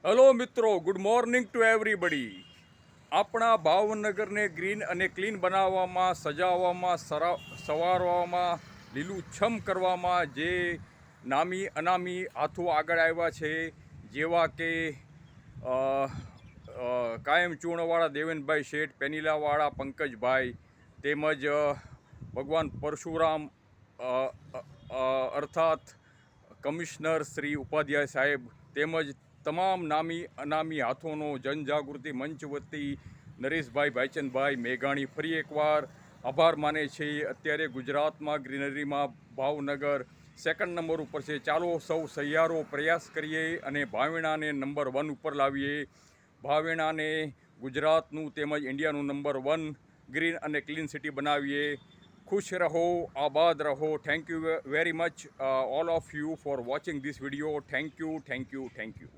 Hello મિત્રો, good morning to everybody. આપણા ભાવનગરને green અને ક્લીન બનાવવામાં, સજાવવામાં, સવારવામાં, લીલુંછમ કરવામાં જે નામી અનામી હાથો આગળ આવ્યા છે, જેવા કે કાયમ ચૂર્ણવાળા દેવેનભાઈ શેઠ, પેનીલાવાળા પંકજભાઈ, તેમજ ભગવાન પરશુરામ અર્થાત કમિશનર શ્રી ઉપાધ્યાય સાહેબ, તેમજ તમામ નામી અનામી હાથોનો જનજાગૃતિ મંચ વતી નરેશભાઈ ભાઈચંદભાઈ મેઘાણી ફરી એકવાર આભાર માને છે. અત્યારે ગુજરાતમાં ગ્રીનરીમાં ભાવનગર સેકન્ડ નંબર ઉપર છે. ચાલો સૌ સહિયારો પ્રયાસ કરીએ અને ભાવેણાને નંબર 1 ઉપર લાવીએ. ભાવેણાને ગુજરાતનું તેમજ ઇન્ડિયાનું નંબર 1 ગ્રીન અને ક્લીન સિટી બનાવીએ. खुश रहो, आबाद रहो. Thank you very much all of you for watching this video. Thank you.